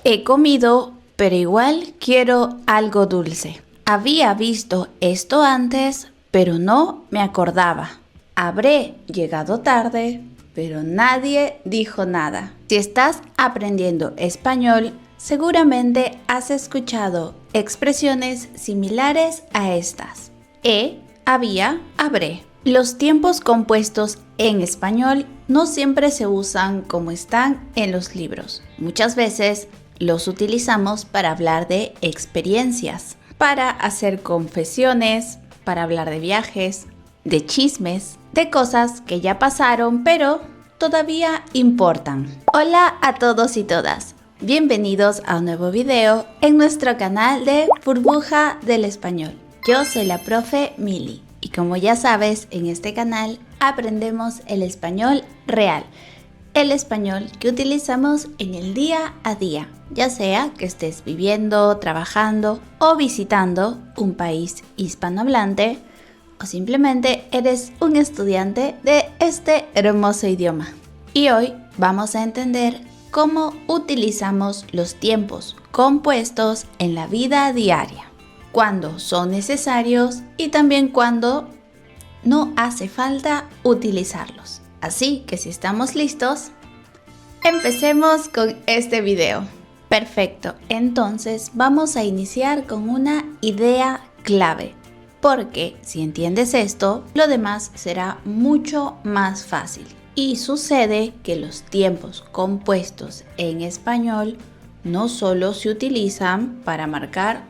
He comido, pero igual quiero algo dulce. Había visto esto antes, pero no me acordaba. Habré llegado tarde, pero nadie dijo nada. Si estás aprendiendo español, seguramente has escuchado expresiones similares a estas. He, había, habré. Los tiempos compuestos en español no siempre se usan como están en los libros. Muchas veces los utilizamos para hablar de experiencias, para hacer confesiones, para hablar de viajes, de chismes, de cosas que ya pasaron pero todavía importan. Hola a todos y todas. Bienvenidos a un nuevo video en nuestro canal de Burbuja del Español. Yo soy la profe Mili y como ya sabes, en este canal aprendemos el español real, el español que utilizamos en el día a día, ya sea que estés viviendo, trabajando o visitando un país hispanohablante o simplemente eres un estudiante de este hermoso idioma. Y hoy vamos a entender cómo utilizamos los tiempos compuestos en la vida diaria, cuándo son necesarios y también cuándo no hace falta utilizarlos. Así que si estamos listos, empecemos con este video. Perfecto, entonces vamos a iniciar con una idea clave, porque si entiendes esto, lo demás será mucho más fácil. Y sucede que los tiempos compuestos en español no solo se utilizan para marcar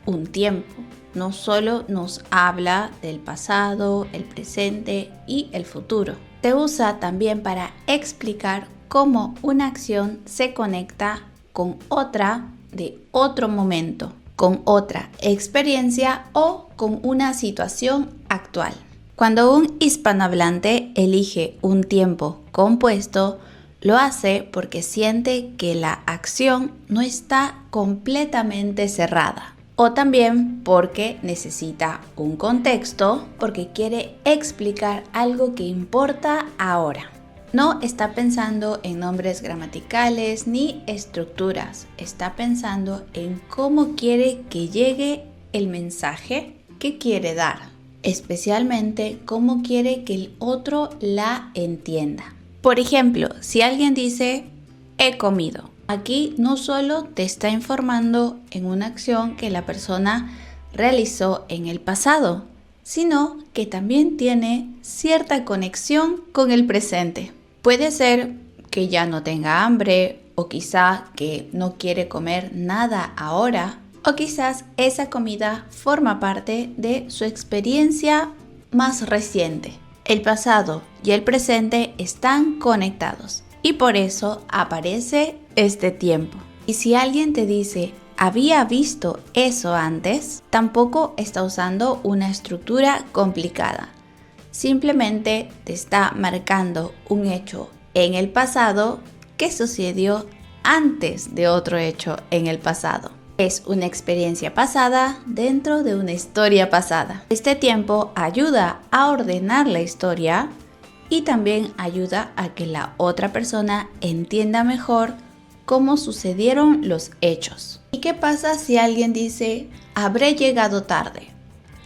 un tiempo, no solo nos habla del pasado, el presente y el futuro. Se usa también para explicar cómo una acción se conecta con otra de otro momento, con otra experiencia o con una situación actual. Cuando un hispanohablante elige un tiempo compuesto, lo hace porque siente que la acción no está completamente cerrada. O también porque necesita un contexto, porque quiere explicar algo que importa ahora. No está pensando en nombres gramaticales ni estructuras, está pensando en cómo quiere que llegue el mensaje que quiere dar, especialmente cómo quiere que el otro la entienda. Por ejemplo, si alguien dice, he comido. Aquí no solo te está informando en una acción que la persona realizó en el pasado, sino que también tiene cierta conexión con el presente. Puede ser que ya no tenga hambre o quizá que no quiere comer nada ahora o quizás esa comida forma parte de su experiencia más reciente. El pasado y el presente están conectados y por eso aparece este tiempo. Y si alguien te dice, había visto eso antes, tampoco está usando una estructura complicada. Simplemente te está marcando un hecho en el pasado que sucedió antes de otro hecho en el pasado. Es una experiencia pasada dentro de una historia pasada. Este tiempo ayuda a ordenar la historia y también ayuda a que la otra persona entienda mejor cómo sucedieron los hechos. ¿Y qué pasa si alguien dice, habré llegado tarde?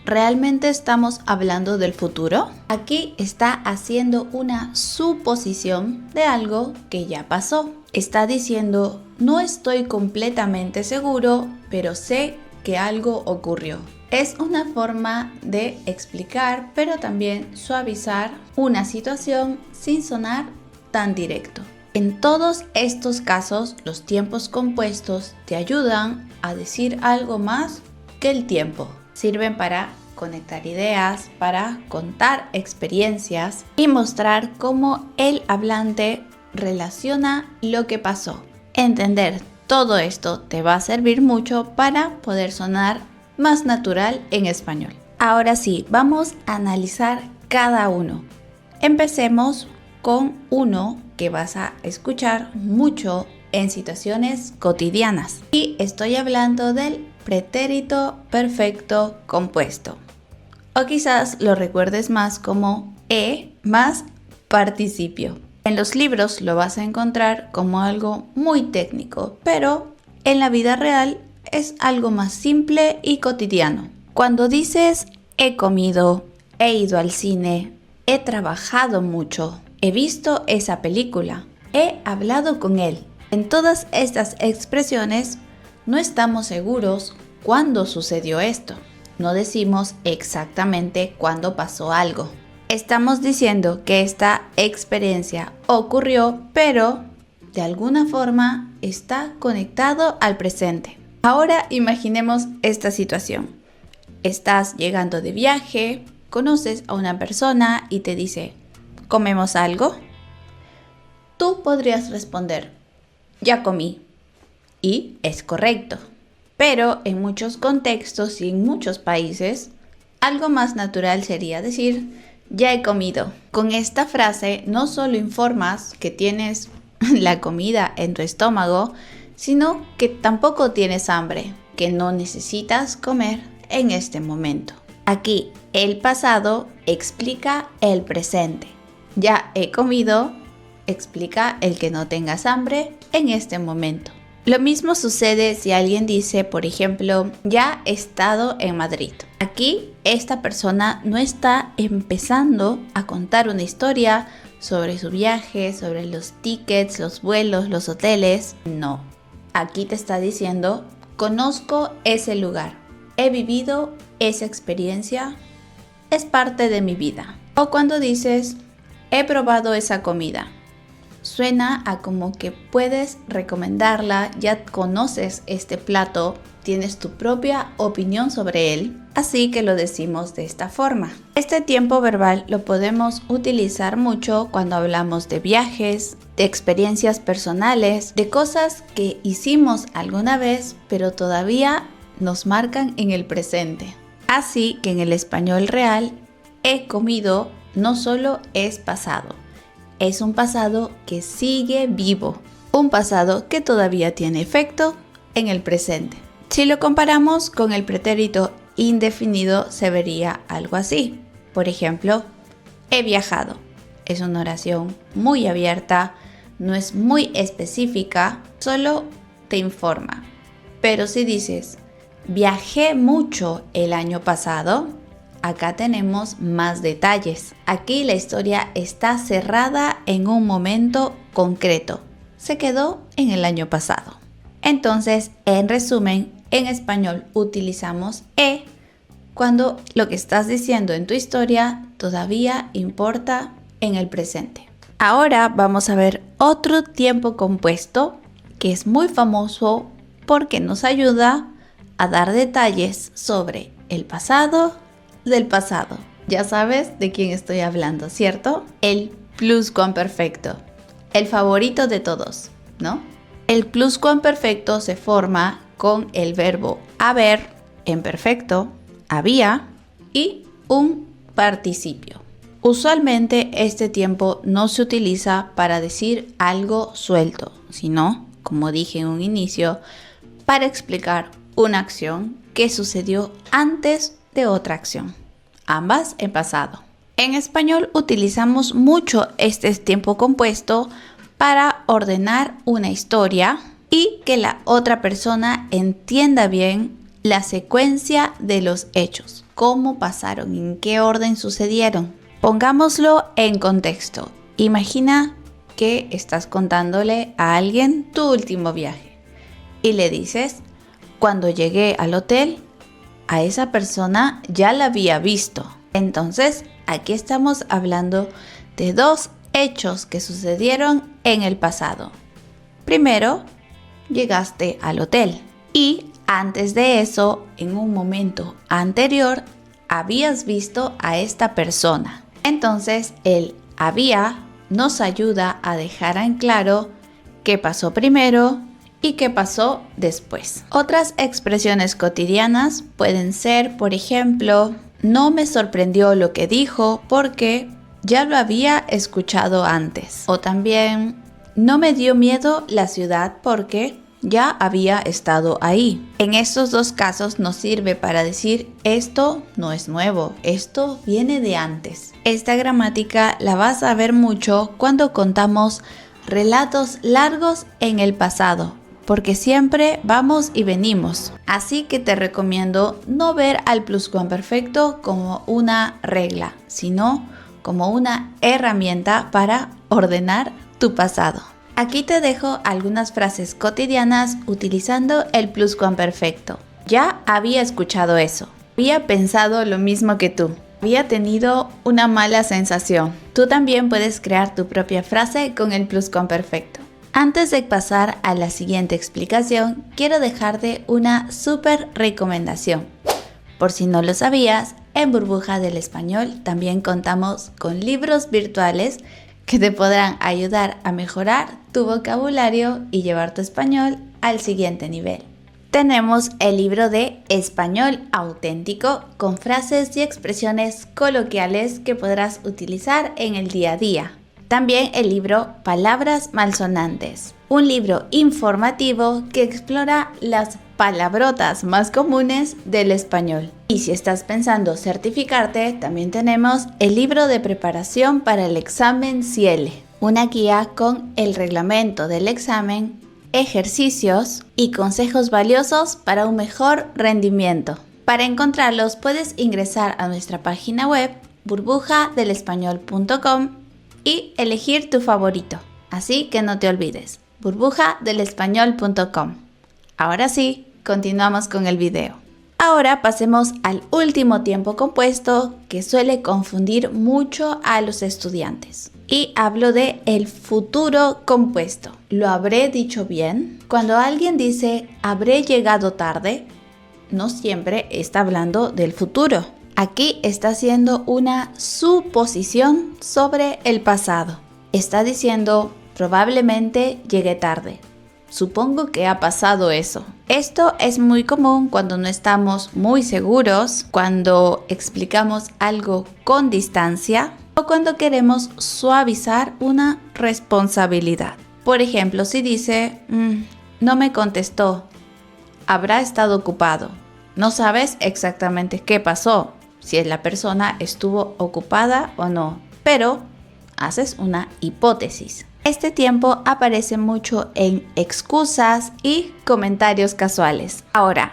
¿Realmente estamos hablando del futuro? Aquí está haciendo una suposición de algo que ya pasó. Está diciendo, no estoy completamente seguro, pero sé que algo ocurrió. Es una forma de explicar, pero también suavizar una situación sin sonar tan directo. En todos estos casos, los tiempos compuestos te ayudan a decir algo más que el tiempo. Sirven para conectar ideas, para contar experiencias y mostrar cómo el hablante relaciona lo que pasó. Entender todo esto te va a servir mucho para poder sonar más natural en español. Ahora sí, vamos a analizar cada uno. Empecemos con uno que vas a escuchar mucho en situaciones cotidianas. Y estoy hablando del pretérito perfecto compuesto. O quizás lo recuerdes más como he más participio. En los libros lo vas a encontrar como algo muy técnico, pero en la vida real es algo más simple y cotidiano. Cuando dices he comido, he ido al cine, he trabajado mucho, he visto esa película, he hablado con él. En todas estas expresiones no estamos seguros cuándo sucedió esto. No decimos exactamente cuándo pasó algo. Estamos diciendo que esta experiencia ocurrió, pero de alguna forma está conectado al presente. Ahora imaginemos esta situación. Estás llegando de viaje, conoces a una persona y te dice, ¿comemos algo? Tú podrías responder, ya comí. Y es correcto. Pero en muchos contextos y en muchos países, algo más natural sería decir, ya he comido. Con esta frase no solo informas que tienes la comida en tu estómago, sino que tampoco tienes hambre, que no necesitas comer en este momento. Aquí el pasado explica el presente. Ya he comido explica el que no tengas hambre en este momento. Lo mismo sucede si alguien dice, por ejemplo, ya he estado en Madrid. Aquí esta persona no está empezando a contar una historia sobre su viaje, sobre los tickets, los vuelos, los hoteles. No, aquí te está diciendo, conozco ese lugar, he vivido esa experiencia, es parte de mi vida. O cuando dices, he probado esa comida. Suena a como que puedes recomendarla, ya conoces este plato, tienes tu propia opinión sobre él, así que lo decimos de esta forma. Este tiempo verbal lo podemos utilizar mucho cuando hablamos de viajes, de experiencias personales, de cosas que hicimos alguna vez, pero todavía nos marcan en el presente. Así que en el español real, he comido no solo es pasado. Es un pasado que sigue vivo, un pasado que todavía tiene efecto en el presente. Si lo comparamos con el pretérito indefinido, se vería algo así. Por ejemplo, he viajado. Es una oración muy abierta, no es muy específica, solo te informa. Pero si dices, viajé mucho el año pasado, acá tenemos más detalles. Aquí la historia está cerrada en un momento concreto. Se quedó en el año pasado. Entonces, en resumen, en español utilizamos he cuando lo que estás diciendo en tu historia todavía importa en el presente. Ahora vamos a ver otro tiempo compuesto que es muy famoso porque nos ayuda a dar detalles sobre el pasado del pasado. Ya sabes de quién estoy hablando, ¿cierto? El pluscuamperfecto, el favorito de todos, ¿no? El pluscuamperfecto se forma con el verbo haber en perfecto, había y un participio. Usualmente este tiempo no se utiliza para decir algo suelto, sino, como dije en un inicio, para explicar una acción que sucedió antes de otra acción, ambas en pasado. En español utilizamos mucho este tiempo compuesto para ordenar una historia y que la otra persona entienda bien la secuencia de los hechos, cómo pasaron, en qué orden sucedieron. Pongámoslo en contexto. Imagina que estás contándole a alguien tu último viaje y le dices, cuando llegué al hotel, a esa persona ya la había visto. Entonces, aquí estamos hablando de dos hechos que sucedieron en el pasado. Primero, llegaste al hotel y antes de eso, en un momento anterior, habías visto a esta persona. Entonces, el había nos ayuda a dejar en claro qué pasó primero y qué pasó después. Otras expresiones cotidianas pueden ser, por ejemplo, no me sorprendió lo que dijo porque ya lo había escuchado antes. O también, no me dio miedo la ciudad porque ya había estado ahí. En estos dos casos nos sirve para decir esto no es nuevo, esto viene de antes. Esta gramática la vas a ver mucho cuando contamos relatos largos en el pasado, porque siempre vamos y venimos. Así que te recomiendo no ver al pluscuamperfecto como una regla, sino como una herramienta para ordenar tu pasado. Aquí te dejo algunas frases cotidianas utilizando el pluscuamperfecto. Ya había escuchado eso. Había pensado lo mismo que tú. Había tenido una mala sensación. Tú también puedes crear tu propia frase con el pluscuamperfecto. Antes de pasar a la siguiente explicación, quiero dejarte una súper recomendación. Por si no lo sabías, en Burbuja del Español también contamos con libros virtuales que te podrán ayudar a mejorar tu vocabulario y llevar tu español al siguiente nivel. Tenemos el libro de Español Auténtico con frases y expresiones coloquiales que podrás utilizar en el día a día. También el libro Palabras Malsonantes, un libro informativo que explora las palabrotas más comunes del español. Y si estás pensando certificarte, también tenemos el libro de preparación para el examen CIELE, una guía con el reglamento del examen, ejercicios y consejos valiosos para un mejor rendimiento. Para encontrarlos puedes ingresar a nuestra página web burbujadelespañol.com y elegir tu favorito. Así que no te olvides, burbujadelespañol.com. Ahora sí, continuamos con el video. Ahora pasemos al último tiempo compuesto que suele confundir mucho a los estudiantes. Y hablo de el futuro compuesto. ¿Lo habré dicho bien? Cuando alguien dice habré llegado tarde, no siempre está hablando del futuro. Aquí está haciendo una suposición sobre el pasado. Está diciendo probablemente llegué tarde. Supongo que ha pasado eso. Esto es muy común cuando no estamos muy seguros, cuando explicamos algo con distancia o cuando queremos suavizar una responsabilidad. Por ejemplo, si dice, no me contestó, habrá estado ocupado. No sabes exactamente qué pasó, si la persona estuvo ocupada o no, pero haces una hipótesis. Este tiempo aparece mucho en excusas y comentarios casuales. Ahora,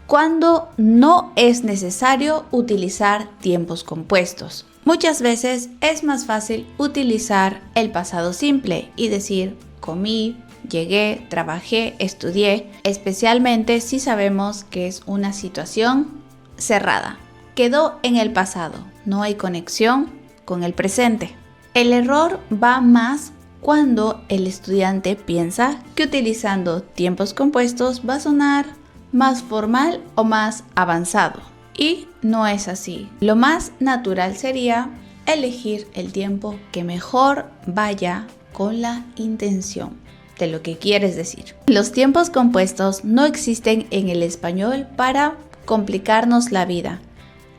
¿cuándo no es necesario utilizar tiempos compuestos? Muchas veces es más fácil utilizar el pasado simple y decir comí, llegué, trabajé, estudié, especialmente si sabemos que es una situación cerrada. Quedó en el pasado, no hay conexión con el presente. El error va más cuando el estudiante piensa que utilizando tiempos compuestos va a sonar más formal o más avanzado. Y no es así. Lo más natural sería elegir el tiempo que mejor vaya con la intención de lo que quieres decir. Los tiempos compuestos no existen en el español para complicarnos la vida.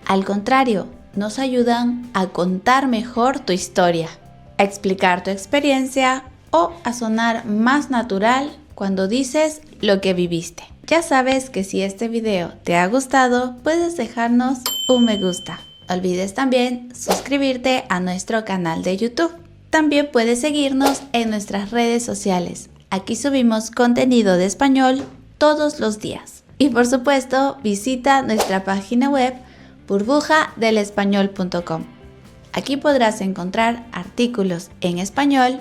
Al contrario, nos ayudan a contar mejor tu historia, a explicar tu experiencia o a sonar más natural cuando dices lo que viviste. Ya sabes que si este video te ha gustado, puedes dejarnos un me gusta. No olvides también suscribirte a nuestro canal de YouTube. También puedes seguirnos en nuestras redes sociales. Aquí subimos contenido de español todos los días. Y por supuesto, visita nuestra página web burbujadelespañol.com. Aquí podrás encontrar artículos en español,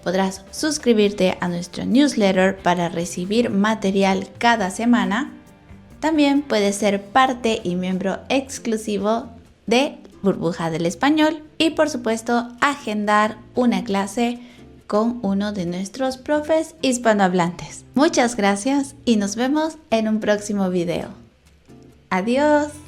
podrás suscribirte a nuestro newsletter para recibir material cada semana. También puedes ser parte y miembro exclusivo de Burbuja del Español y por supuesto agendar una clase con uno de nuestros profes hispanohablantes. Muchas gracias y nos vemos en un próximo video. Adiós.